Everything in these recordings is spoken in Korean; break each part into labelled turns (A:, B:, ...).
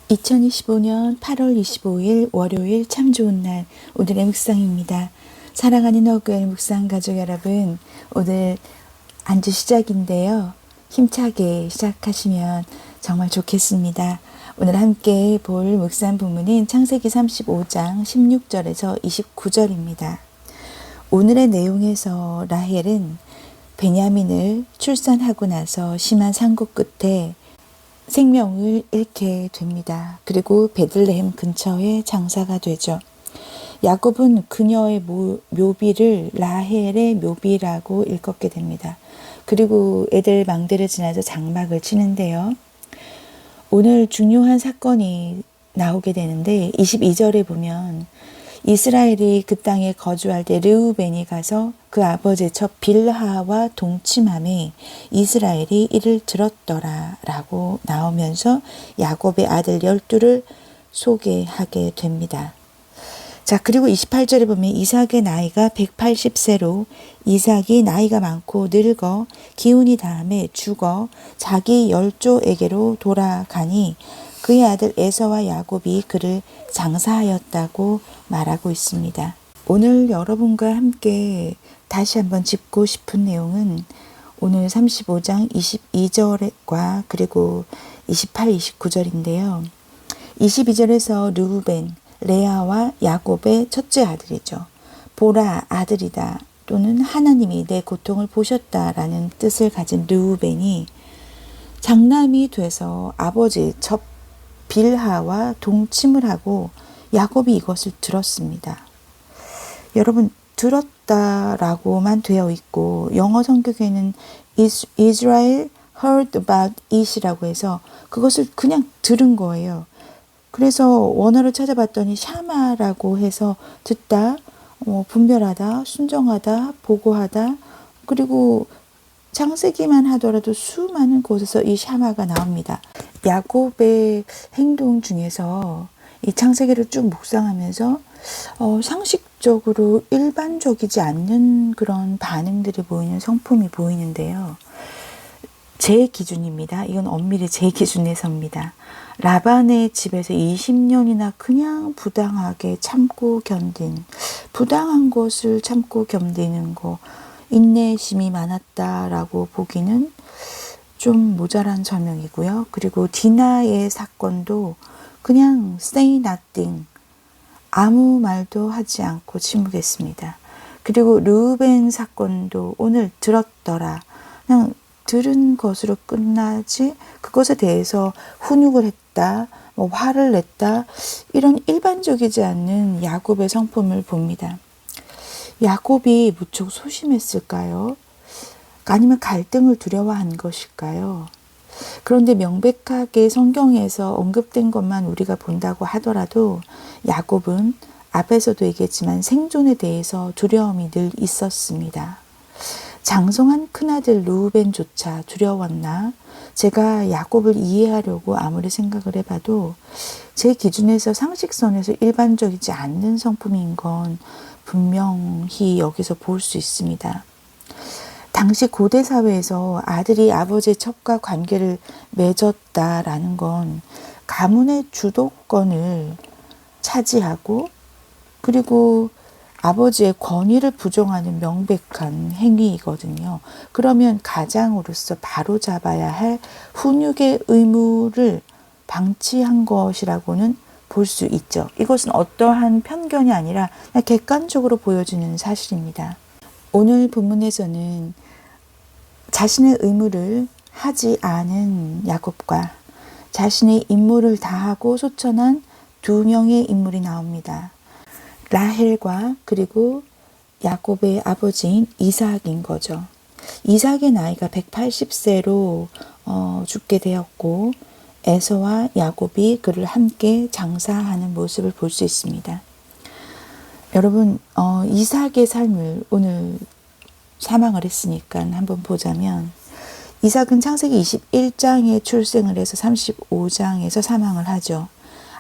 A: 2025년 8월 25일 월요일 참 좋은 날 오늘의 묵상입니다. 사랑하는 허그엘 묵상 가족 여러분, 오늘 한 주 시작인데요. 힘차게 시작하시면 정말 좋겠습니다. 오늘 함께 볼 묵상 본문은 창세기 35장 16절에서 29절입니다. 오늘의 내용에서 라헬은 베냐민을 출산하고 나서 심한 산고 끝에 생명을 잃게 됩니다. 그리고 베들레헴 근처에 장사가 되죠. 야곱은 그녀의 묘비를 라헬의 묘비라고 일컫게 됩니다. 그리고 애들 망대를 지나서 장막을 치는데요. 오늘 중요한 사건이 나오게 되는데 22절에 보면 이스라엘이 그 땅에 거주할 때 르우벤이 가서 그 아버지의 첩 빌하와 동침함에 이스라엘이 이를 들었더라 라고 나오면서 야곱의 아들 12를 소개하게 됩니다. 자, 그리고 28절에 보면 이삭의 나이가 180세로 이삭이 나이가 많고 늙어 기운이 다함에 죽어 자기 열조에게로 돌아가니 그의 아들 에서와 야곱이 그를 장사하였다고 말하고 있습니다. 오늘 여러분과 함께 다시 한번 짚고 싶은 내용은 오늘 35장 22절과 그리고 28, 29절인데요. 22절에서 르우벤, 레아와 야곱의 첫째 아들이죠. 보라 아들이다 또는 하나님이 내 고통을 보셨다라는 뜻을 가진 르우벤이 장남이 돼서 아버지 첩 빌하와 동침을 하고 야곱이 이것을 들었습니다. 여러분, 들었다라고만 되어 있고 영어 성경에는 Israel heard about it이라고 해서 그것을 그냥 들은 거예요. 그래서 원어를 찾아봤더니 샤마라고 해서 듣다, 분별하다, 순종하다, 보고하다, 그리고 창세기만 하더라도 수많은 곳에서 이 샤마가 나옵니다. 야곱의 행동 중에서 이 창세기를 쭉 묵상하면서 상식적으로 일반적이지 않는 그런 반응들이 보이는 성품이 보이는데요. 제 기준입니다. 이건 엄밀히 제 기준에서입니다. 라반의 집에서 20년이나 그냥 부당하게 참고 견딘, 부당한 것을 참고 견디는 거, 인내심이 많았다라고 보기는 좀 모자란 설명이고요. 그리고 디나의 사건도 그냥 say nothing, 아무 말도 하지 않고 침묵했습니다. 그리고 르우벤 사건도 오늘 들었더라, 그냥 들은 것으로 끝나지 그것에 대해서 훈육을 했다, 화를 냈다, 이런 일반적이지 않는 야곱의 성품을 봅니다. 야곱이 무척 소심했을까요? 아니면 갈등을 두려워한 것일까요? 그런데 명백하게 성경에서 언급된 것만 우리가 본다고 하더라도 야곱은 앞에서도 얘기했지만 생존에 대해서 두려움이 늘 있었습니다. 장성한 큰아들 르우벤조차 두려웠나? 제가 야곱을 이해하려고 아무리 생각을 해봐도 제 기준에서 상식선에서 일반적이지 않는 성품인 건 분명히 여기서 볼 수 있습니다. 당시 고대 사회에서 아들이 아버지의 첩과 관계를 맺었다라는 건 가문의 주도권을 차지하고 그리고 아버지의 권위를 부정하는 명백한 행위이거든요. 그러면 가장으로서 바로잡아야 할 훈육의 의무를 방치한 것이라고는 볼 수 있죠. 이것은 어떠한 편견이 아니라 그냥 객관적으로 보여지는 사실입니다. 오늘 본문에서는 자신의 의무를 하지 않은 야곱과 자신의 임무를 다하고 소천한 두 명의 인물이 나옵니다. 라헬과 그리고 야곱의 아버지인 이삭인 거죠. 이삭의 나이가 180세로 죽게 되었고 에서와 야곱이 그를 함께 장사하는 모습을 볼 수 있습니다. 여러분, 이삭의 삶을 오늘 사망을 했으니까 한번 보자면 이삭은 창세기 21장에 출생을 해서 35장에서 사망을 하죠.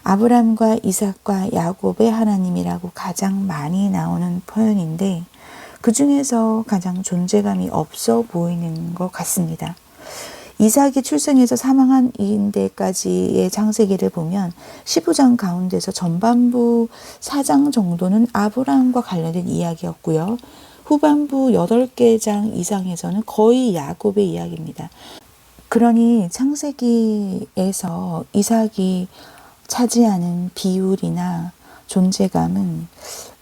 A: 아브람과 이삭과 야곱의 하나님이라고 가장 많이 나오는 표현인데 그 중에서 가장 존재감이 없어 보이는 것 같습니다. 이삭이 출생해서 사망한 이인데까지의 창세기를 보면 15장 가운데서 전반부 4장 정도는 아브라함과 관련된 이야기였고요. 후반부 8개 장 이상에서는 거의 야곱의 이야기입니다. 그러니 창세기에서 이삭이 차지하는 비율이나 존재감은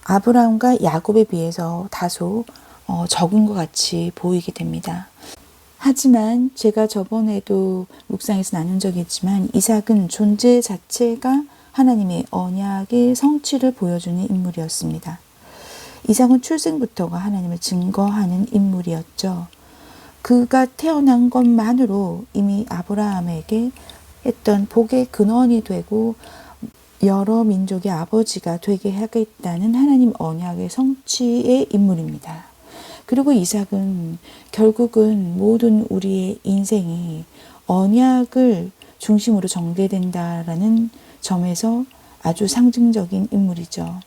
A: 아브라함과 야곱에 비해서 다소 적은 것 같이 보이게 됩니다. 하지만 제가 저번에도 묵상에서 나눈 적이 있지만 이삭은 존재 자체가 하나님의 언약의 성취를 보여주는 인물이었습니다. 이삭은 출생부터가 하나님을 증거하는 인물이었죠. 그가 태어난 것만으로 이미 아브라함에게 했던 복의 근원이 되고 여러 민족의 아버지가 되게 하겠다는 하나님 언약의 성취의 인물입니다. 그리고 이삭은 결국은 모든 우리의 인생이 언약을 중심으로 전개된다라는 점에서 아주 상징적인 인물이죠.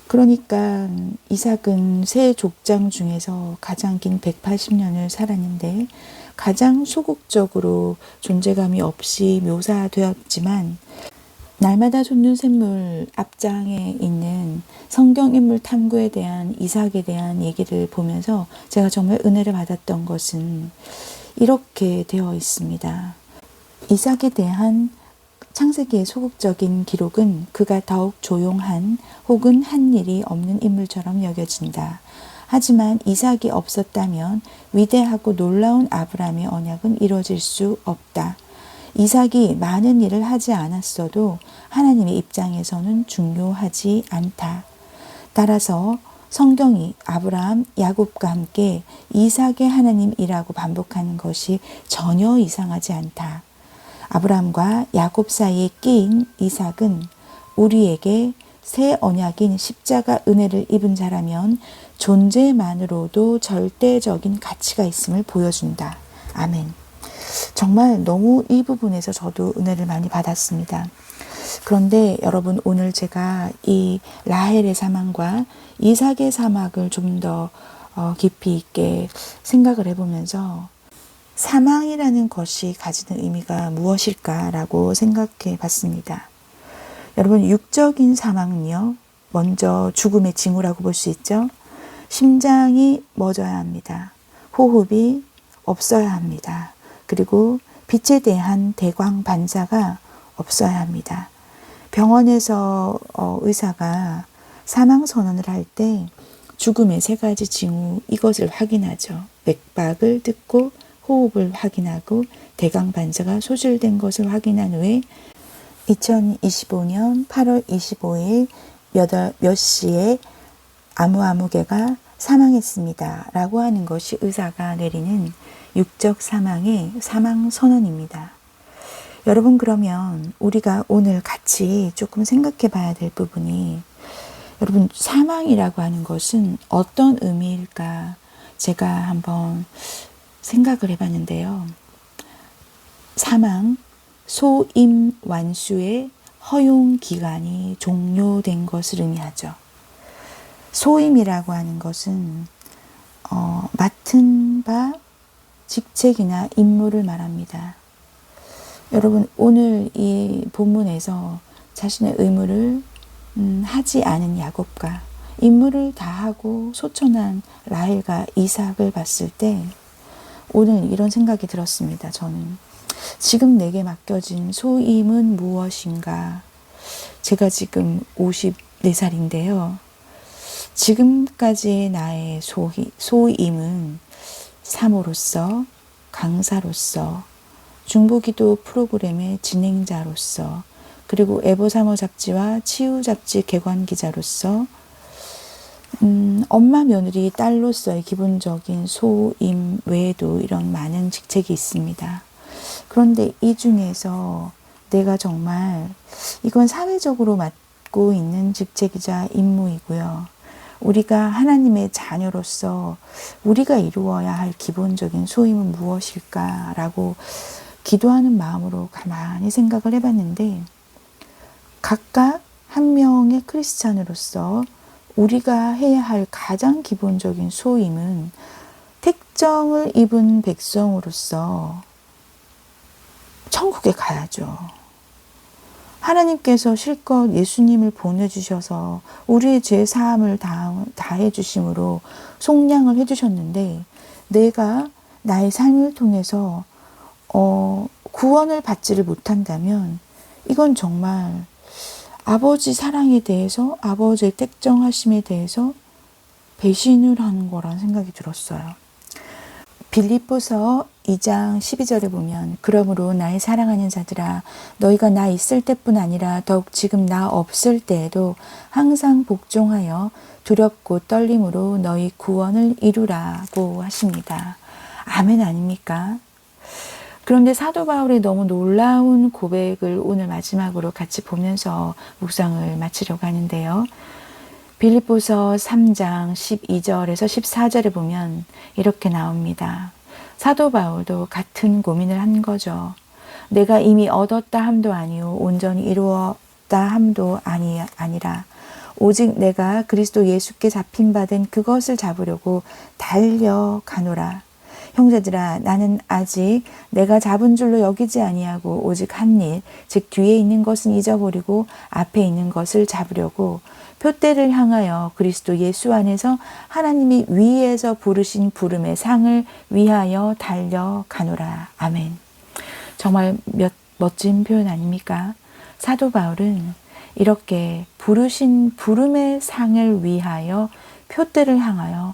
A: 그러니까 이삭은 세 족장 중에서 가장 긴 180년을 살았는데 가장 소극적으로 존재감이 없이 묘사되었지만 날마다 솟는 샘물 앞장에 있는 성경인물 탐구에 대한 이삭에 대한 얘기를 보면서 제가 정말 은혜를 받았던 것은 이렇게 되어 있습니다. 이삭에 대한 창세기의 소극적인 기록은 그가 더욱 조용한 혹은 한 일이 없는 인물처럼 여겨진다. 하지만 이삭이 없었다면 위대하고 놀라운 아브라함의 언약은 이루어질 수 없다. 이삭이 많은 일을 하지 않았어도 하나님의 입장에서는 중요하지 않다. 따라서 성경이 아브라함, 야곱과 함께 이삭의 하나님이라고 반복하는 것이 전혀 이상하지 않다. 아브라함과 야곱 사이에 끼인 이삭은 우리에게 새 언약인 십자가 은혜를 입은 자라면 존재만으로도 절대적인 가치가 있음을 보여준다. 아멘. 정말 너무 이 부분에서 저도 은혜를 많이 받았습니다. 그런데 여러분, 오늘 제가 이 라헬의 사망과 이삭의 사막을 좀 더 깊이 있게 생각을 해보면서 사망이라는 것이 가지는 의미가 무엇일까라고 생각해 봤습니다. 여러분, 육적인 사망은요, 먼저 죽음의 징후라고 볼 수 있죠. 심장이 멎어야 합니다. 호흡이 없어야 합니다. 그리고 빛에 대한 대광 반사가 없어야 합니다. 병원에서 의사가 사망 선언을 할 때 죽음의 3가지 징후, 이것을 확인하죠. 맥박을 듣고 호흡을 확인하고 대광 반사가 소실된 것을 확인한 후에 2025년 8월 25일 몇 시에 아무개가 사망했습니다. 라고 하는 것이 의사가 내리는 육적 사망의 사망 선언입니다. 여러분, 그러면 우리가 오늘 같이 조금 생각해 봐야 될 부분이, 여러분, 사망이라고 하는 것은 어떤 의미일까 제가 한번 생각을 해봤는데요. 사망, 소임 완수의 허용 기간이 종료된 것을 의미하죠. 소임이라고 하는 것은 맡은 바 직책이나 임무를 말합니다. 여러분, 오늘 이 본문에서 자신의 의무를 하지 않은 야곱과 임무를 다하고 소천한 라헬과 이삭을 봤을 때 오늘 이런 생각이 들었습니다. 저는 지금 내게 맡겨진 소임은 무엇인가? 제가 지금 54살인데요. 지금까지의 나의 소임은 사모로서, 강사로서, 중보기도 프로그램의 진행자로서, 그리고 에보사모 잡지와 치유 잡지 개관 기자로서, 엄마, 며느리, 딸로서의 기본적인 소임 외에도 이런 많은 직책이 있습니다. 그런데 이 중에서 내가 정말 이건 사회적으로 맡고 있는 직책이자 임무이고요. 우리가 하나님의 자녀로서 우리가 이루어야 할 기본적인 소임은 무엇일까라고 기도하는 마음으로 가만히 생각을 해봤는데, 각각 한 명의 크리스찬으로서 우리가 해야 할 가장 기본적인 소임은 택정을 입은 백성으로서 천국에 가야죠. 하나님께서 실컷 예수님을 보내주셔서 우리의 죄 사함을 다해 주심으로 속량을 해주셨는데 내가 나의 삶을 통해서 구원을 받지를 못한다면 이건 정말 아버지 사랑에 대해서 아버지의 택정하심에 대해서 배신을 하는 거라는 생각이 들었어요. 빌립보서 2장 12절에 보면 그러므로 나의 사랑하는 자들아 너희가 나 있을 때뿐 아니라 더욱 지금 나 없을 때에도 항상 복종하여 두렵고 떨림으로 너희 구원을 이루라고 하십니다. 아멘 아닙니까? 그런데 사도 바울의 너무 놀라운 고백을 오늘 마지막으로 같이 보면서 묵상을 마치려고 하는데요. 빌립보서 3장 12절에서 14절에 보면 이렇게 나옵니다. 사도 바울도 같은 고민을 한 거죠. 내가 이미 얻었다 함도 아니요 온전히 이루었다 함도 아니라 오직 내가 그리스도 예수께 잡힌 바 된 그것을 잡으려고 달려가노라. 형제들아 나는 아직 내가 잡은 줄로 여기지 아니하고 오직 한 일, 즉 뒤에 있는 것은 잊어버리고 앞에 있는 것을 잡으려고 표대를 향하여 그리스도 예수 안에서 하나님이 위에서 부르신 부름의 상을 위하여 달려가노라. 아멘. 정말 멋진 표현 아닙니까? 사도 바울은 이렇게 부르신 부름의 상을 위하여 표대를 향하여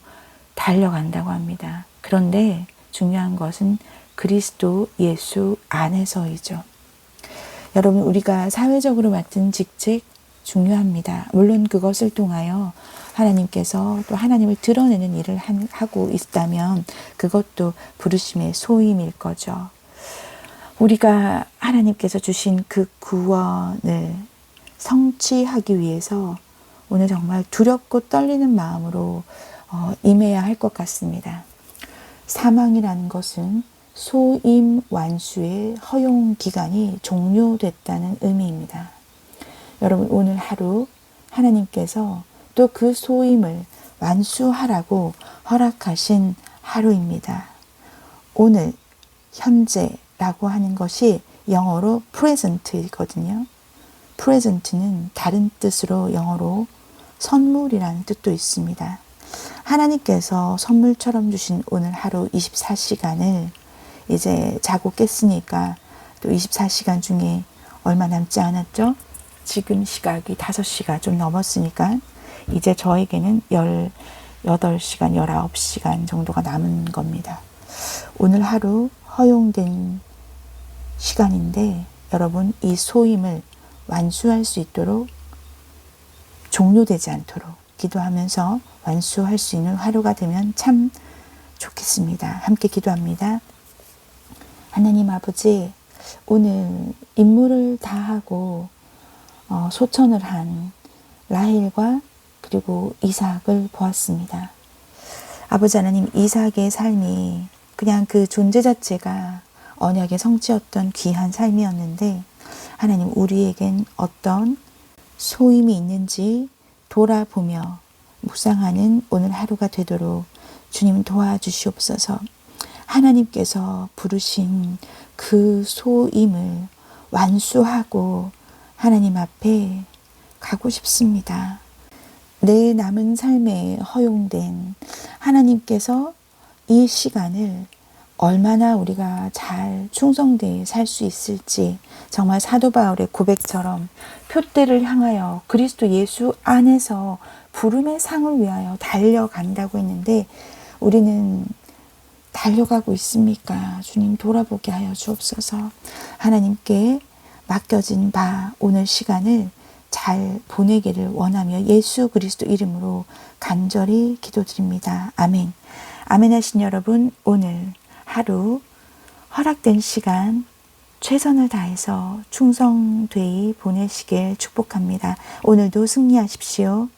A: 달려간다고 합니다. 그런데 중요한 것은 그리스도 예수 안에서이죠. 여러분 우리가 사회적으로 맡은 직책 중요합니다. 물론 그것을 통하여 하나님께서 또 하나님을 드러내는 일을 하고 있다면 그것도 부르심의 소임일 거죠. 우리가 하나님께서 주신 그 구원을 성취하기 위해서 오늘 정말 두렵고 떨리는 마음으로 임해야 할 것 같습니다. 사망이라는 것은 소임 완수의 허용 기간이 종료됐다는 의미입니다. 여러분 오늘 하루 하나님께서 또 그 소임을 완수하라고 허락하신 하루입니다. 오늘 현재라고 하는 것이 영어로 present이거든요. present는 다른 뜻으로 영어로 선물이라는 뜻도 있습니다. 하나님께서 선물처럼 주신 오늘 하루 24시간을 이제 자고 깼으니까 또 24시간 중에 얼마 남지 않았죠? 지금 시각이 5시가 좀 넘었으니까 이제 저에게는 18시간, 19시간 정도가 남은 겁니다. 오늘 하루 허용된 시간인데 여러분 이 소임을 완수할 수 있도록 종료되지 않도록 기도하면서 완수할 수 있는 하루가 되면 참 좋겠습니다. 함께 기도합니다. 하나님 아버지 오늘 임무를 다하고 소천을 한 라헬과 그리고 이삭을 보았습니다. 아버지 하나님 이삭의 삶이 그냥 그 존재 자체가 언약의 성취였던 귀한 삶이었는데 하나님 우리에겐 어떤 소임이 있는지 돌아보며 묵상하는 오늘 하루가 되도록 주님 도와주시옵소서. 하나님께서 부르신 그 소임을 완수하고 하나님 앞에 가고 싶습니다. 내 남은 삶에 허용된 하나님께서 이 시간을 얼마나 우리가 잘 충성되게 살 수 있을지 정말 사도 바울의 고백처럼 표대를 향하여 그리스도 예수 안에서 부름의 상을 위하여 달려간다고 했는데 우리는 달려가고 있습니까? 주님 돌아보게 하여 주옵소서. 하나님께 맡겨진 바 오늘 시간을 잘 보내기를 원하며 예수 그리스도 이름으로 간절히 기도드립니다. 아멘. 아멘 하신 여러분 오늘 하루 허락된 시간 최선을 다해서 충성되이 보내시길 축복합니다. 오늘도 승리하십시오.